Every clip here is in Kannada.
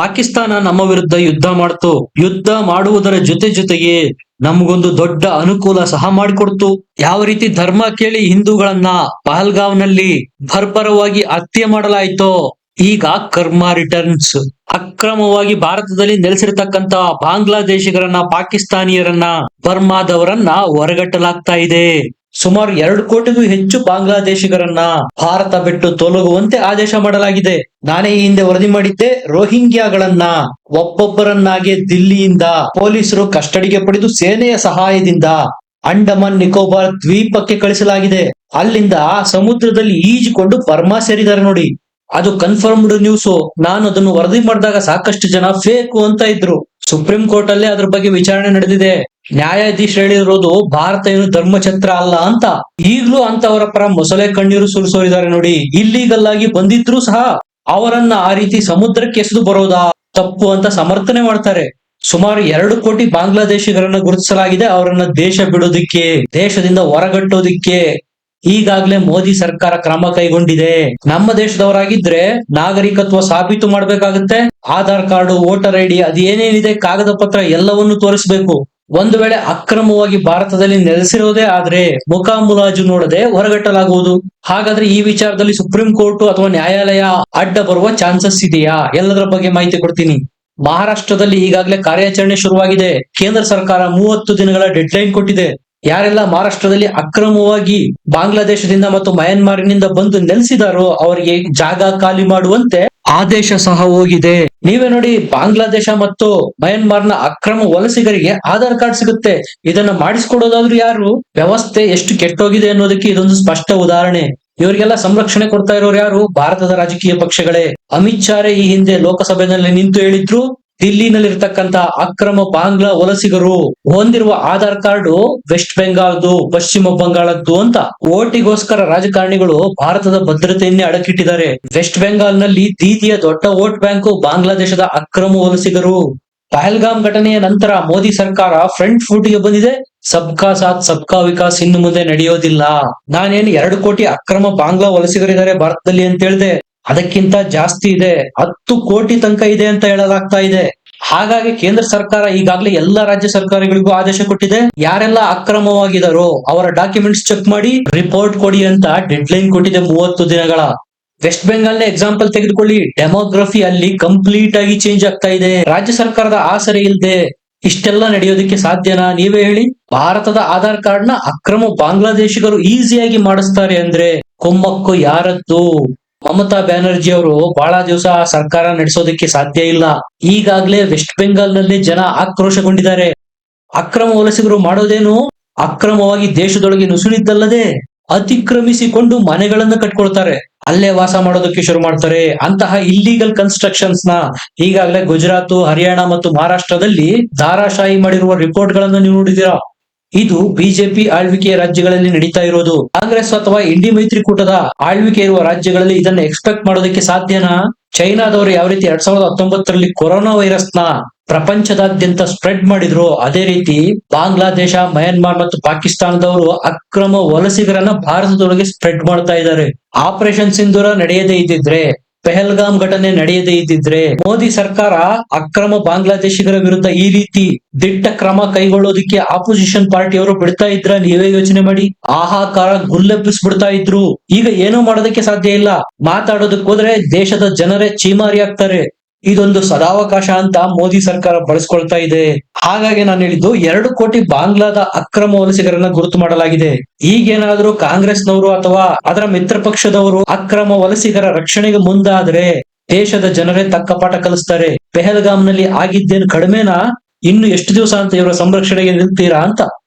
ಪಾಕಿಸ್ತಾನ ನಮ್ಮ ವಿರುದ್ಧ ಯುದ್ಧ ಮಾಡ್ತು. ಯುದ್ಧ ಮಾಡುವುದರ ಜೊತೆಗೆ ನಮಗೊಂದು ದೊಡ್ಡ ಅನುಕೂಲ ಸಹ ಮಾಡಿಕೊಡ್ತು. ಯಾವ ರೀತಿ ಧರ್ಮ ಕೇಳಿ ಹಿಂದೂಗಳನ್ನ ಪಹಲ್ಗಾವ್ನಲ್ಲಿ ಬರ್ಬರವಾಗಿ ಹತ್ಯೆ ಮಾಡಲಾಯಿತೋ, ಈಗ ಕರ್ಮ ರಿಟರ್ನ್ಸ್. ಅಕ್ರಮವಾಗಿ ಭಾರತದಲ್ಲಿ ನೆಲೆಸಿರ್ತಕ್ಕಂತ ಬಾಂಗ್ಲಾದೇಶಿಗರನ್ನ, ಪಾಕಿಸ್ತಾನಿಯರನ್ನ, ಬರ್ಮಾದವರನ್ನ ಹೊರಗಟ್ಟಲಾಗ್ತಾ ಇದೆ. ಸುಮಾರು 2 ಕೋಟಿಗೂ ಹೆಚ್ಚು ಬಾಂಗ್ಲಾದೇಶಿಗರನ್ನ ಭಾರತ ಬಿಟ್ಟು ತೊಲಗುವಂತೆ ಆದೇಶ ಮಾಡಲಾಗಿದೆ. ನಾನೇ ಈ ಹಿಂದೆ ವರದಿ ಮಾಡಿದ್ದೆ, ರೋಹಿಂಗ್ಯಾಗಳನ್ನ ಒಬ್ಬೊಬ್ಬರನ್ನಾಗಿ ದಿಲ್ಲಿಯಿಂದ ಪೊಲೀಸರು ಕಸ್ಟಡಿಗೆ ಪಡೆದು ಸೇನೆಯ ಸಹಾಯದಿಂದ ಅಂಡಮಾನ್ ನಿಕೋಬಾರ್ ದ್ವೀಪಕ್ಕೆ ಕಳಿಸಲಾಗಿದೆ. ಅಲ್ಲಿಂದ ಸಮುದ್ರದಲ್ಲಿ ಈಜಿಕೊಂಡು ಬರ್ಮಾ ಸೇರಿದ್ದಾರೆ ನೋಡಿ. ಅದು ಕನ್ಫರ್ಮ್ಡ್ ನ್ಯೂಸ್. ನಾನು ಅದನ್ನು ವರದಿ ಮಾಡಿದಾಗ ಸಾಕಷ್ಟು ಜನ ಫೇಕ್ ಅಂತ ಇದ್ರು. ಸುಪ್ರೀಂ ಕೋರ್ಟ್ ಅಲ್ಲೇ ಅದ್ರ ಬಗ್ಗೆ ವಿಚಾರಣೆ ನಡೆದಿದೆ. ನ್ಯಾಯಾಧೀಶರು ಹೇಳಿರೋದು ಭಾರತ ಏನು ಧರ್ಮಛತ್ರ ಅಲ್ಲ ಅಂತ. ಈಗ್ಲೂ ಅಂತವರ ಪರ ಮೊಸಳೆ ಕಣ್ಣೀರು ಸುರಿಸೋರಿದ್ದಾರೆ ನೋಡಿ. ಇಲ್ಲೀಗಲ್ ಆಗಿ ಬಂದಿದ್ರು ಸಹ ಅವರನ್ನ ಆ ರೀತಿ ಸಮುದ್ರಕ್ಕೆ ಎಸೆದು ಬರೋದಾ ತಪ್ಪು ಅಂತ ಸಮರ್ಥನೆ ಮಾಡ್ತಾರೆ. ಸುಮಾರು 2 ಕೋಟಿ ಬಾಂಗ್ಲಾದೇಶಿಗರನ್ನ ಗುರುತಿಸಲಾಗಿದೆ. ಅವರನ್ನ ದೇಶ ಬಿಡೋದಿಕ್ಕೆ, ದೇಶದಿಂದ ಹೊರಗಟ್ಟೋದಿಕ್ಕೆ ಈಗಾಗಲೇ ಮೋದಿ ಸರ್ಕಾರ ಕ್ರಮ ಕೈಗೊಂಡಿದೆ. ನಮ್ಮ ದೇಶದವರಾಗಿದ್ರೆ ನಾಗರಿಕತ್ವ ಸಾಬೀತು ಮಾಡ್ಬೇಕಾಗತ್ತೆ. ಆಧಾರ್ ಕಾರ್ಡ್, ವೋಟರ್ ಐಡಿ, ಅದೇನೇನಿದೆ ಕಾಗದ ಪತ್ರ ಎಲ್ಲವನ್ನು ತೋರಿಸಬೇಕು. ಒಂದು ವೇಳೆ ಅಕ್ರಮವಾಗಿ ಭಾರತದಲ್ಲಿ ನೆಲೆಸಿರೋದೇ ಆದ್ರೆ ಮುಖಾಮುಲಾಜು ನೋಡದೆ ಹೊರಗಟ್ಟಲಾಗುವುದು. ಹಾಗಾದ್ರೆ ಈ ವಿಚಾರದಲ್ಲಿ ಸುಪ್ರೀಂ ಕೋರ್ಟ್ ಅಥವಾ ನ್ಯಾಯಾಲಯ ಅಡ್ಡ ಬರುವ ಚಾನ್ಸಸ್ ಇದೆಯಾ? ಎಲ್ಲದರ ಬಗ್ಗೆ ಮಾಹಿತಿ ಕೊಡ್ತೀನಿ. ಮಹಾರಾಷ್ಟ್ರದಲ್ಲಿ ಈಗಾಗಲೇ ಕಾರ್ಯಾಚರಣೆ ಶುರುವಾಗಿದೆ. ಕೇಂದ್ರ ಸರ್ಕಾರ 30 ದಿನಗಳ ಡೆಡ್ ಲೈನ್ ಕೊಟ್ಟಿದೆ. ಯಾರೆಲ್ಲ ಮಹಾರಾಷ್ಟ್ರದಲ್ಲಿ ಅಕ್ರಮವಾಗಿ ಬಾಂಗ್ಲಾದೇಶದಿಂದ ಮತ್ತು ಮಯನ್ಮಾರಿನಿಂದ ಬಂದು ನೆಲೆಸಿದಾರೋ ಅವರಿಗೆ ಜಾಗ ಖಾಲಿ ಮಾಡುವಂತೆ ಆದೇಶ ಸಹ ಹೋಗಿದೆ. ನೀವೇ ನೋಡಿ, ಬಾಂಗ್ಲಾದೇಶ ಮತ್ತು ಮಯನ್ಮಾರ್ನ ಅಕ್ರಮ ವಲಸಿಗರಿಗೆ ಆಧಾರ್ ಕಾರ್ಡ್ ಸಿಗುತ್ತೆ. ಇದನ್ನ ಮಾಡಿಸ್ಕೊಡೋದಾದ್ರೂ ಯಾರು? ವ್ಯವಸ್ಥೆ ಎಷ್ಟು ಕೆಟ್ಟೋಗಿದೆ ಅನ್ನೋದಕ್ಕೆ ಇದೊಂದು ಸ್ಪಷ್ಟ ಉದಾಹರಣೆ. ಇವರಿಗೆಲ್ಲ ಸಂರಕ್ಷಣೆ ಕೊಡ್ತಾ ಇರೋರು ಯಾರು? ಭಾರತದ ರಾಜಕೀಯ ಪಕ್ಷಗಳೇ. ಅಮಿತ್ ಶಾ ಈ ಹಿಂದೆ ಲೋಕಸಭೆಯಲ್ಲಿ ನಿಂತು ಹೇಳಿದ್ರು, ದಿಲ್ಲಿನಲ್ಲಿರ್ತಕ್ಕಂತ ಅಕ್ರಮ ಬಾಂಗ್ಲಾ ವಲಸಿಗರು ಹೊಂದಿರುವ ಆಧಾರ್ ಕಾರ್ಡ್ ವೆಸ್ಟ್ ಬೆಂಗಾಲ್ದು, ಪಶ್ಚಿಮ ಬಂಗಾಳದ್ದು ಅಂತ. ಓಟಿಗೋಸ್ಕರ ರಾಜಕಾರಣಿಗಳು ಭಾರತದ ಭದ್ರತೆಯನ್ನೇ ಅಡಕಿಟ್ಟಿದ್ದಾರೆ. ವೆಸ್ಟ್ ಬೆಂಗಾಲ್ನಲ್ಲಿ ದೀದಿಯ ದೊಡ್ಡ ವೋಟ್ ಬ್ಯಾಂಕ್ ಬಾಂಗ್ಲಾದೇಶದ ಅಕ್ರಮ ವಲಸಿಗರು. ಪಹಲ್ಗಾಮ್ ಘಟನೆಯ ನಂತರ ಮೋದಿ ಸರ್ಕಾರ ಫ್ರಂಟ್ ಫೂಟ್ಗೆ ಬಂದಿದೆ. ಸಬ್ಕಾ ಸಾಥ್ ಸಬ್ಕಾ ವಿಕಾಸ್ ಇನ್ನು ಮುಂದೆ ನಡೆಯೋದಿಲ್ಲ. ನಾನೇನು 2 ಕೋಟಿ ಅಕ್ರಮ ಬಾಂಗ್ಲಾ ವಲಸಿಗರಿದ್ದಾರೆ ಭಾರತದಲ್ಲಿ ಅಂತ ಹೇಳಿದೆ, ಅದಕ್ಕಿಂತ ಜಾಸ್ತಿ ಇದೆ. 10 ಕೋಟಿ ತನಕ ಇದೆ ಅಂತ ಹೇಳಲಾಗ್ತಾ ಇದೆ. ಹಾಗಾಗಿ ಕೇಂದ್ರ ಸರ್ಕಾರ ಈಗಾಗಲೇ ಎಲ್ಲಾ ರಾಜ್ಯ ಸರ್ಕಾರಗಳಿಗೂ ಆದೇಶ ಕೊಟ್ಟಿದೆ. ಯಾರೆಲ್ಲ ಅಕ್ರಮವಾಗಿದಾರೋ ಅವರ ಡಾಕ್ಯುಮೆಂಟ್ಸ್ ಚೆಕ್ ಮಾಡಿ ರಿಪೋರ್ಟ್ ಕೊಡಿ ಅಂತ ಡೆಡ್ ಲೈನ್ ಕೊಟ್ಟಿದೆ 30 ದಿನಗಳ. ವೆಸ್ಟ್ ಬೆಂಗಾಲ್ ನ ಎಕ್ಸಾಂಪಲ್ ತೆಗೆದುಕೊಳ್ಳಿ. ಡೆಮೋಗ್ರಫಿ ಅಲ್ಲಿ ಕಂಪ್ಲೀಟ್ ಆಗಿ ಚೇಂಜ್ ಆಗ್ತಾ ಇದೆ. ರಾಜ್ಯ ಸರ್ಕಾರದ ಆಸರೆ ಇಲ್ಲದೆ ಇಷ್ಟೆಲ್ಲ ನಡೆಯೋದಕ್ಕೆ ಸಾಧ್ಯನಾ? ನೀವೇ ಹೇಳಿ. ಭಾರತದ ಆಧಾರ್ ಕಾರ್ಡ್ ನ ಅಕ್ರಮ ಬಾಂಗ್ಲಾದೇಶಿಗರು ಈಸಿಯಾಗಿ ಮಾಡಿಸ್ತಾರೆ ಅಂದ್ರೆ ಕೊಮ್ಮಕ್ಕು ಯಾರದ್ದು? ಮಮತಾ ಬ್ಯಾನರ್ಜಿ ಅವರು ಬಹಳ ದಿವಸ ಸರ್ಕಾರ ನಡೆಸೋದಕ್ಕೆ ಸಾಧ್ಯ ಇಲ್ಲ. ಈಗಾಗಲೇ ವೆಸ್ಟ್ ಬೆಂಗಾಲ್ ನಲ್ಲಿ ಜನ ಆಕ್ರೋಶಗೊಂಡಿದ್ದಾರೆ. ಅಕ್ರಮ ವಲಸಿಗರು ಮಾಡೋದೇನು? ಅಕ್ರಮವಾಗಿ ದೇಶದೊಳಗೆ ನುಸುಳಿದ್ದಲ್ಲದೆ ಅತಿಕ್ರಮಿಸಿಕೊಂಡು ಮನೆಗಳನ್ನು ಕಟ್ಕೊಳ್ತಾರೆ, ಅಲ್ಲೇ ವಾಸ ಮಾಡೋದಕ್ಕೆ ಶುರು ಮಾಡ್ತಾರೆ. ಅಂತಹ ಇಲ್ಲೀಗಲ್ ಕನ್ಸ್ಟ್ರಕ್ಷನ್ಸ್ ನ ಈಗಾಗಲೇ ಗುಜರಾತ್, ಹರಿಯಾಣ ಮತ್ತು ಮಹಾರಾಷ್ಟ್ರದಲ್ಲಿ ಧಾರಾಶಾಹಿ ಮಾಡಿರುವ ರಿಪೋರ್ಟ್ ಗಳನ್ನು ನೀವು ನೋಡಿದೀರಾ. ಇದು ಬಿಜೆಪಿ ಆಳ್ವಿಕೆಯ ರಾಜ್ಯಗಳಲ್ಲಿ ನಡೀತಾ ಇರೋದು. ಕಾಂಗ್ರೆಸ್ ಅಥವಾ ಇಂಡಿ ಮೈತ್ರಿಕೂಟದ ಆಳ್ವಿಕೆ ಇರುವ ರಾಜ್ಯಗಳಲ್ಲಿ ಇದನ್ನ ಎಕ್ಸ್ಪೆಕ್ಟ್ ಮಾಡೋದಕ್ಕೆ ಸಾಧ್ಯನಾ? ಚೈನಾದವರು ಯಾವ ರೀತಿ 2019ರಲ್ಲಿ ಕೊರೋನಾ ವೈರಸ್ ನ ಪ್ರಪಂಚದಾದ್ಯಂತ ಸ್ಪ್ರೆಡ್ ಮಾಡಿದ್ರು, ಅದೇ ರೀತಿ ಬಾಂಗ್ಲಾದೇಶ, ಮಯನ್ಮಾರ್ ಮತ್ತು ಪಾಕಿಸ್ತಾನದವರು ಅಕ್ರಮ ವಲಸಿಗರನ್ನ ಭಾರತದೊಳಗೆ ಸ್ಪ್ರೆಡ್ ಮಾಡ್ತಾ ಇದ್ದಾರೆ. ಆಪರೇಷನ್ ಸಿಂಧೂರ ನಡೆಯದೇ ಇದ್ದಿದ್ರೆ, ಪೆಹಲ್ಗಾಮ್ ಘಟನೆ ನಡೆಯದೇ ಇದ್ದಿದ್ರೆ, ಮೋದಿ ಸರ್ಕಾರ ಅಕ್ರಮ ಬಾಂಗ್ಲಾದೇಶಿಗರ ವಿರುದ್ಧ ಈ ರೀತಿ ದಿಟ್ಟ ಕ್ರಮ ಕೈಗೊಳ್ಳೋದಿಕ್ಕೆ ಆಪೋಸಿಷನ್ ಪಾರ್ಟಿಯವರು ಬಿಡ್ತಾ ಇದ್ರ? ನೀವೇ ಯೋಚನೆ ಮಾಡಿ. ಆಹಾಕಾರ ಗುಲ್ಲೆಬ್ಬಿಸ್ಬಿಡ್ತಾ ಇದ್ರು. ಈಗ ಏನೂ ಮಾಡೋದಕ್ಕೆ ಸಾಧ್ಯ ಇಲ್ಲ. ಮಾತಾಡೋದಕ್ಕೆ ಹೋದ್ರೆ ದೇಶದ ಜನರೇ ಚೀಮಾರಿ ಆಗ್ತಾರೆ. ಇದೊಂದು ಸದಾವಕಾಶ ಅಂತ ಮೋದಿ ಸರ್ಕಾರ ಬಳಸ್ಕೊಳ್ತಾ ಇದೆ. ಹಾಗಾಗಿ ನಾನು ಹೇಳಿದ್ದು, 2 ಕೋಟಿ ಬಾಂಗ್ಲಾದ ಅಕ್ರಮ ವಲಸಿಗರನ್ನ ಗುರುತು ಮಾಡಲಾಗಿದೆ. ಈಗೇನಾದ್ರೂ ಕಾಂಗ್ರೆಸ್ನವರು ಅಥವಾ ಅದರ ಮಿತ್ರ ಪಕ್ಷದವರು ಅಕ್ರಮ ವಲಸಿಗರ ರಕ್ಷಣೆಗೆ ಮುಂದಾದ್ರೆ ದೇಶದ ಜನರೇ ತಕ್ಕ ಪಾಠ ಕಲಿಸ್ತಾರೆ. ಪೆಹಲ್ಗಾಮ್ ನಲ್ಲಿ ಆಗಿದ್ದೇನು ಕಡಿಮೆನಾ? ಇನ್ನು ಎಷ್ಟು ದಿವಸ ಅಂತ ಇವರ ಸಂರಕ್ಷಣೆಗೆ ನಿಲ್ತೀರಾ ಅಂತ.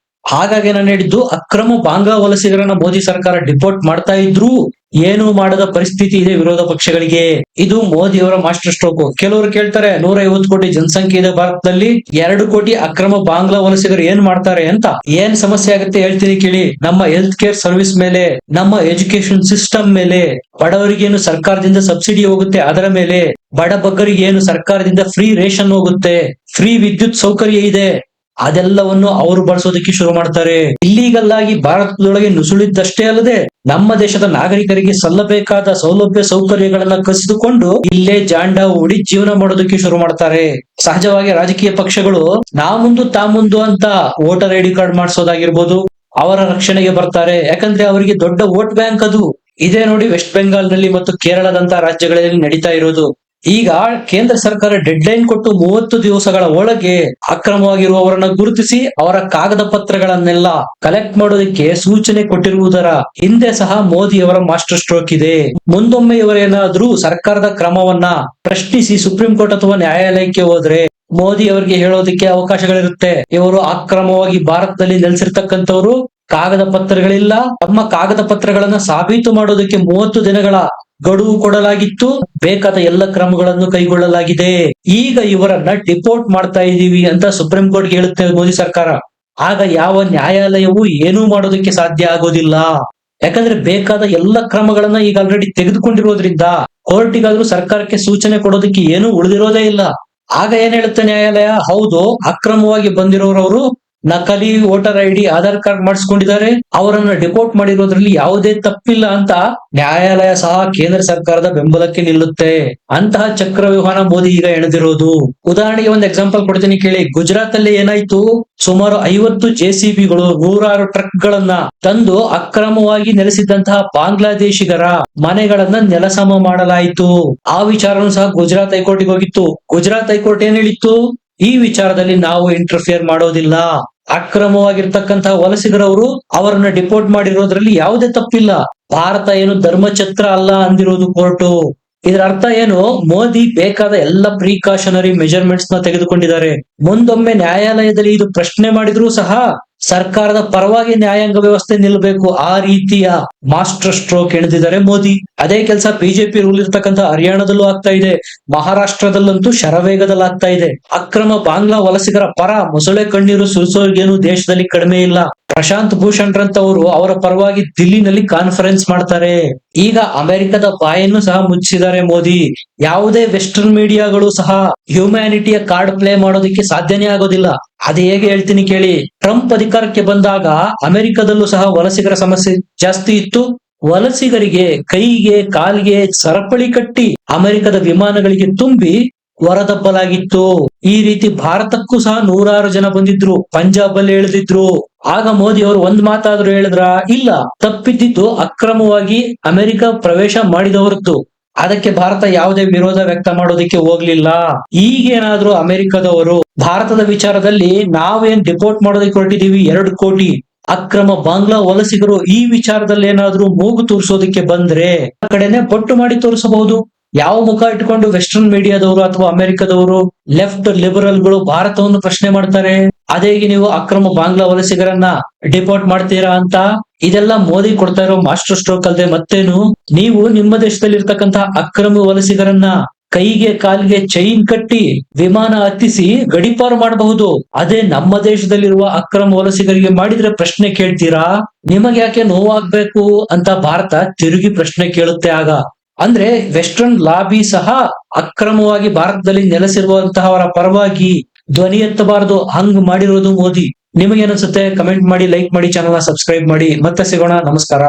ಹಾಗಾಗಿ ನಾನು ಹೇಳಿದ್ದು, ಅಕ್ರಮ ಬಾಂಗ್ಲಾ ವಲಸಿಗರನ್ನ ಮೋದಿ ಸರ್ಕಾರ ಡಿಪೋರ್ಟ್ ಮಾಡ್ತಾ ಇದ್ರು ಏನು ಮಾಡದ ಪರಿಸ್ಥಿತಿ ಇದೆ ವಿರೋಧ ಪಕ್ಷಗಳಿಗೆ. ಇದು ಮೋದಿ ಅವರ ಮಾಸ್ಟರ್ ಸ್ಟ್ರೋಕ್. ಕೆಲವರು ಕೇಳ್ತಾರೆ, 150 ಕೋಟಿ ಜನಸಂಖ್ಯೆ ಇದೆ ಭಾರತದಲ್ಲಿ, 2 ಕೋಟಿ ಅಕ್ರಮ ಬಾಂಗ್ಲಾ ವಲಸಿಗರು ಏನ್ ಮಾಡ್ತಾರೆ ಅಂತ. ಏನ್ ಸಮಸ್ಯೆ ಆಗುತ್ತೆ ಹೇಳ್ತೀನಿ ಕೇಳಿ. ನಮ್ಮ ಹೆಲ್ತ್ ಕೇರ್ ಸರ್ವಿಸ್ ಮೇಲೆ, ನಮ್ಮ ಎಜುಕೇಶನ್ ಸಿಸ್ಟಮ್ ಮೇಲೆ, ಬಡವರಿಗೇನು ಸರ್ಕಾರದಿಂದ ಸಬ್ಸಿಡಿ ಹೋಗುತ್ತೆ ಅದರ ಮೇಲೆ, ಬಡ ಬಗ್ಗರಿಗೆ ಏನು ಸರ್ಕಾರದಿಂದ ಫ್ರೀ ರೇಷನ್ ಹೋಗುತ್ತೆ, ಫ್ರೀ ವಿದ್ಯುತ್ ಸೌಕರ್ಯ ಇದೆ, ಅದೆಲ್ಲವನ್ನು ಅವರು ಬಳಸೋದಕ್ಕೆ ಶುರು ಮಾಡ್ತಾರೆ. ಇಲ್ಲಿಗಲ್ ಆಗಿ ಭಾರತದೊಳಗೆ ನುಸುಳಿದ್ದಷ್ಟೇ ಅಲ್ಲದೆ ನಮ್ಮ ದೇಶದ ನಾಗರಿಕರಿಗೆ ಸಲ್ಲಬೇಕಾದ ಸೌಲಭ್ಯ ಸೌಕರ್ಯಗಳನ್ನ ಕಸಿದುಕೊಂಡು ಇಲ್ಲೇ ಜಾಂಡ ಹೂಡಿ ಜೀವನ ಮಾಡೋದಕ್ಕೆ ಶುರು ಮಾಡ್ತಾರೆ. ಸಹಜವಾಗಿ ರಾಜಕೀಯ ಪಕ್ಷಗಳು ನಾ ಮುಂದು ತಾ ಮುಂದು ಅಂತ ವೋಟರ್ ಐಡಿ ಕಾರ್ಡ್ ಮಾಡಿಸೋದಾಗಿರ್ಬೋದು, ಅವರ ರಕ್ಷಣೆಗೆ ಬರ್ತಾರೆ. ಯಾಕಂದ್ರೆ ಅವರಿಗೆ ದೊಡ್ಡ ವೋಟ್ ಬ್ಯಾಂಕ್ ಅದು. ಇದೇ ನೋಡಿ ವೆಸ್ಟ್ ಬೆಂಗಾಲ್ ನಲ್ಲಿ ಮತ್ತು ಕೇರಳದಂತ ರಾಜ್ಯಗಳಲ್ಲಿ ನಡೀತಾ ಇರೋದು. ಈಗ ಕೇಂದ್ರ ಸರ್ಕಾರ ಡೆಡ್ ಲೈನ್ ಕೊಟ್ಟು 30 ದಿವಸಗಳ ಒಳಗೆ ಅಕ್ರಮವಾಗಿರುವವರನ್ನ ಗುರುತಿಸಿ ಅವರ ಕಾಗದ ಪತ್ರಗಳನ್ನೆಲ್ಲ ಕಲೆಕ್ಟ್ ಮಾಡೋದಕ್ಕೆ ಸೂಚನೆ ಕೊಟ್ಟಿರುವುದರ ಹಿಂದೆ ಸಹ ಮೋದಿ ಅವರ ಮಾಸ್ಟರ್ ಸ್ಟ್ರೋಕ್ ಇದೆ. ಮುಂದೊಮ್ಮೆ ಇವರೇನಾದ್ರೂ ಸರ್ಕಾರದ ಕ್ರಮವನ್ನ ಪ್ರಶ್ನಿಸಿ ಸುಪ್ರೀಂ ಕೋರ್ಟ್ ಅಥವಾ ನ್ಯಾಯಾಲಯಕ್ಕೆ ಹೋದ್ರೆ ಮೋದಿ ಅವರಿಗೆ ಹೇಳೋದಕ್ಕೆ ಅವಕಾಶಗಳಿರುತ್ತೆ. ಇವರು ಅಕ್ರಮವಾಗಿ ಭಾರತದಲ್ಲಿ ನೆಲೆಸಿರ್ತಕ್ಕಂಥವ್ರು, ಕಾಗದ ಪತ್ರಗಳಿಲ್ಲ, ತಮ್ಮ ಕಾಗದ ಪತ್ರಗಳನ್ನ ಸಾಬೀತು ಮಾಡೋದಕ್ಕೆ 30 ದಿನಗಳ ಗಡುವು ಕೊಡಲಾಗಿತ್ತು, ಬೇಕಾದ ಎಲ್ಲ ಕ್ರಮಗಳನ್ನು ಕೈಗೊಳ್ಳಲಾಗಿದೆ. ಈಗ ಇವರನ್ನ ಡಿಪೋರ್ಟ್ ಮಾಡ್ತಾ ಇದೀವಿ ಅಂತ ಸುಪ್ರೀಂ ಕೋರ್ಟ್ಗೆ ಹೇಳುತ್ತೆ ಮೋದಿ ಸರ್ಕಾರ. ಆಗ ಯಾವ ನ್ಯಾಯಾಲಯವೂ ಏನೂ ಮಾಡೋದಕ್ಕೆ ಸಾಧ್ಯ ಆಗೋದಿಲ್ಲ. ಯಾಕಂದ್ರೆ ಬೇಕಾದ ಎಲ್ಲ ಕ್ರಮಗಳನ್ನ ಈಗ ಆಲ್ರೆಡಿ ತೆಗೆದುಕೊಂಡಿರೋದ್ರಿಂದ ಕೋರ್ಟಿಗಾದ್ರೂ ಸರ್ಕಾರಕ್ಕೆ ಸೂಚನೆ ಕೊಡೋದಕ್ಕೆ ಏನೂ ಉಳಿದಿರೋದೇ ಇಲ್ಲ. ಆಗ ಏನ್ ಹೇಳುತ್ತೆ ನ್ಯಾಯಾಲಯ, ಹೌದು ಅಕ್ರಮವಾಗಿ ಬಂದಿರೋರವರು ನಕಲಿ ವೋಟರ್ ಐಡಿ ಆಧಾರ್ ಕಾರ್ಡ್ ಮಾಡಿಸ್ಕೊಂಡಿದ್ದಾರೆ, ಅವರನ್ನ ಡಿಪೋರ್ಟ್ ಮಾಡಿರೋದ್ರಲ್ಲಿ ಯಾವುದೇ ತಪ್ಪಿಲ್ಲ ಅಂತ ನ್ಯಾಯಾಲಯ ಸಹ ಕೇಂದ್ರ ಸರ್ಕಾರದ ಬೆಂಬಲಕ್ಕೆ ನಿಲ್ಲುತ್ತೆ. ಅಂತಹ ಚಕ್ರವ್ಯೂಹನ ಮೋದಿ ಈಗ ಎಳೆದಿರೋದು. ಉದಾಹರಣೆಗೆ ಒಂದು ಎಕ್ಸಾಂಪಲ್ ಕೊಡ್ತೀನಿ ಕೇಳಿ. ಗುಜರಾತ್ ಅಲ್ಲಿ ಏನಾಯ್ತು, ಸುಮಾರು 50 ಜೆಸಿಬಿಗಳು 106 ಟ್ರಕ್ ಗಳನ್ನ ತಂದು ಅಕ್ರಮವಾಗಿ ನೆಲೆಸಿದ್ದಂತಹ ಬಾಂಗ್ಲಾದೇಶಿಗರ ಮನೆಗಳನ್ನ ನೆಲಸಮ ಮಾಡಲಾಯಿತು. ಆ ವಿಚಾರನೂ ಸಹ ಗುಜರಾತ್ ಹೈಕೋರ್ಟ್ಗೆ ಹೋಗಿತ್ತು. ಗುಜರಾತ್ ಹೈಕೋರ್ಟ್ ಏನ್ ಹೇಳಿತ್ತು, ಈ ವಿಚಾರದಲ್ಲಿ ನಾವು ಇಂಟರ್ಫಿಯರ್ ಮಾಡೋದಿಲ್ಲ. ಅಕ್ರಮವಾಗಿರ್ತಕ್ಕಂತಹ ವಲಸಿಗರವರು ಅವರನ್ನ ಡಿಪೋರ್ಟ್ ಮಾಡಿರೋದ್ರಲ್ಲಿ ಯಾವುದೇ ತಪ್ಪಿಲ್ಲ. ಭಾರತ ಏನು ಧರ್ಮಛತ್ರ ಅಲ್ಲ ಅಂದಿರೋದು ಕೋರ್ಟು. ಇದರ ಅರ್ಥ ಏನು, ಮೋದಿ ಬೇಕಾದ ಎಲ್ಲ ಪ್ರಿಕಾಷನರಿ ಮೆಜರ್ಮೆಂಟ್ಸ್ ನ ತೆಗೆದುಕೊಂಡಿದ್ದಾರೆ. ಮುಂದೊಮ್ಮೆ ನ್ಯಾಯಾಲಯದಲ್ಲಿ ಇದು ಪ್ರಶ್ನೆ ಮಾಡಿದ್ರೂ ಸಹ ಸರ್ಕಾರದ ಪರವಾಗಿ ನ್ಯಾಯಾಂಗ ವ್ಯವಸ್ಥೆ ನಿಲ್ಲಬೇಕು. ಆ ರೀತಿಯ ಮಾಸ್ಟರ್ ಸ್ಟ್ರೋಕ್ ಎಳೆದಿದ್ದಾರೆ ಮೋದಿ. ಅದೇ ಕೆಲಸ ಬಿಜೆಪಿ ರೂಲ್ ಇರ್ತಕ್ಕಂಥ ಹರಿಯಾಣದಲ್ಲೂ ಆಗ್ತಾ ಇದೆ, ಮಹಾರಾಷ್ಟ್ರದಲ್ಲಂತೂ ಶರವೇಗದಲ್ಲಿ ಆಗ್ತಾ ಇದೆ. ಅಕ್ರಮ ಬಾಂಗ್ಲಾ ವಲಸಿಗರ ಪರ ಮೊಸಳೆ ಕಣ್ಣೀರು ಸುರಿಸೋರ್ಗೇನು ದೇಶದಲ್ಲಿ ಕಡಿಮೆ ಇಲ್ಲ. ಪ್ರಶಾಂತ್ ಭೂಷಣ್ ರಂತವರು ಅವರ ಪರವಾಗಿ ದಿಲ್ಲಿನಲ್ಲಿ ಕಾನ್ಫರೆನ್ಸ್ ಮಾಡ್ತಾರೆ. ಈಗ ಅಮೆರಿಕದ ಬಾಯನ್ನು ಸಹ ಮುಚ್ಚಿದ್ದಾರೆ ಮೋದಿ. ಯಾವುದೇ ವೆಸ್ಟರ್ನ್ ಮೀಡಿಯಾಗಳು ಸಹ ಹ್ಯುಮ್ಯಾನಿಟಿಯ ಕಾರ್ಡ್ ಪ್ಲೇ ಮಾಡೋದಕ್ಕೆ ಸಾಧ್ಯನೇ ಆಗೋದಿಲ್ಲ. ಅದೇ ಹೇಗೆ ಹೇಳ್ತೀನಿ ಕೇಳಿ. ಟ್ರಂಪ್ ಅಧಿಕಾರಕ್ಕೆ ಬಂದಾಗ ಅಮೆರಿಕದಲ್ಲೂ ಸಹ ವಲಸಿಗರ ಸಮಸ್ಯೆ ಜಾಸ್ತಿ ಇತ್ತು. ವಲಸಿಗರಿಗೆ ಕೈಗೆ ಕಾಲಿಗೆ ಸರಪಳಿ ಕಟ್ಟಿ ಅಮೆರಿಕದ ವಿಮಾನಗಳಿಗೆ ತುಂಬಿ ಹೊರದಬ್ಬಲಾಗಿತ್ತು. ಈ ರೀತಿ ಭಾರತಕ್ಕೂ ಸಹ 106 ಜನ ಬಂದಿದ್ರು, ಪಂಜಾಬ್ ಅಲ್ಲಿ ಇಳಿದಿದ್ರು. ಆಗ ಮೋದಿ ಅವರು ಒಂದ್ ಮಾತಾದ್ರೂ ಹೇಳಿದ್ರ? ಇಲ್ಲ. ತಪ್ಪಿದ್ದು ಅಕ್ರಮವಾಗಿ ಅಮೆರಿಕ ಪ್ರವೇಶ ಮಾಡಿದವರದ್ದು. ಅದಕ್ಕೆ ಭಾರತ ಯಾವುದೇ ವಿರೋಧ ವ್ಯಕ್ತ ಮಾಡೋದಕ್ಕೆ ಹೋಗ್ಲಿಲ್ಲ. ಈಗೇನಾದ್ರೂ ಅಮೆರಿಕದವರು ಭಾರತದ ವಿಚಾರದಲ್ಲಿ ನಾವೇನ್ ಡಿಪೋರ್ಟ್ ಮಾಡೋದಕ್ಕೆ ಹೊರಟಿದೀವಿ 2 ಕೋಟಿ ಅಕ್ರಮ ಬಾಂಗ್ಲಾ ವಲಸಿಗರು, ಈ ವಿಚಾರದಲ್ಲಿ ಏನಾದ್ರೂ ಮೂಗು ತೋರಿಸೋದಕ್ಕೆ ಬಂದ್ರೆ ಆ ಕಡೆನೆ ಬೊಟ್ಟು ಮಾಡಿ ತೋರಿಸಬಹುದು. ಯಾವ ಮುಖ ಇಟ್ಕೊಂಡು ವೆಸ್ಟರ್ನ್ ಮೀಡಿಯಾದವರು ಅಥವಾ ಅಮೆರಿಕದವರು ಲೆಫ್ಟ್ ಲಿಬರಲ್ಗಳು ಭಾರತವನ್ನು ಪ್ರಶ್ನೆ ಮಾಡ್ತಾರೆ? ಅದೇಗೆ ನೀವು ಅಕ್ರಮ ಬಾಂಗ್ಲಾ ವಲಸಿಗರನ್ನ ಡಿಪೋರ್ಟ್ ಮಾಡ್ತೀರಾ ಅಂತ? ಇದೆಲ್ಲ ಮೋದಿ ಕೊಡ್ತಾ ಇರೋ ಮಾಸ್ಟರ್ ಸ್ಟ್ರೋಕ್ ಅಲ್ಲದೆ ಮತ್ತೇನು? ನೀವು ನಿಮ್ಮ ದೇಶದಲ್ಲಿ ಇರ್ತಕ್ಕಂತಹ ಅಕ್ರಮ ವಲಸಿಗರನ್ನ ಕೈಗೆ ಕಾಲಿಗೆ ಚೈನ್ ಕಟ್ಟಿ ವಿಮಾನ ಹತ್ತಿಸಿ ಗಡಿಪಾರು ಮಾಡಬಹುದು. ಅದೇ ನಮ್ಮ ದೇಶದಲ್ಲಿರುವ ಅಕ್ರಮ ವಲಸಿಗರಿಗೆ ಮಾಡಿದ್ರೆ ಪ್ರಶ್ನೆ ಕೇಳ್ತೀರಾ? ನಿಮಗೆ ಯಾಕೆ ನೋವಾಗ್ಬೇಕು ಅಂತ ಭಾರತ ತಿರುಗಿ ಪ್ರಶ್ನೆ ಕೇಳುತ್ತೆ. ಆಗ ಅಂದ್ರೆ ವೆಸ್ಟರ್ನ್ ಲಾಬಿ ಸಹ ಅಕ್ರಮವಾಗಿ ಭಾರತದಲ್ಲಿ ನೆಲೆಸಿರುವಂತಹವರ ಪರವಾಗಿ ಧ್ವನಿ ಎತ್ತಬಾರದು. ಹಂಗ್ ಮಾಡಿರೋದು ಮೋದಿ. ನಿಮಗೇನನ್ಸುತ್ತೆ? ಕಮೆಂಟ್ ಮಾಡಿ, ಲೈಕ್ ಮಾಡಿ, ಚಾನಲ್ ನ ಸಬ್ಸ್ಕ್ರೈಬ್ ಮಾಡಿ. ಮತ್ತೆ ಸಿಗೋಣ. ನಮಸ್ಕಾರ.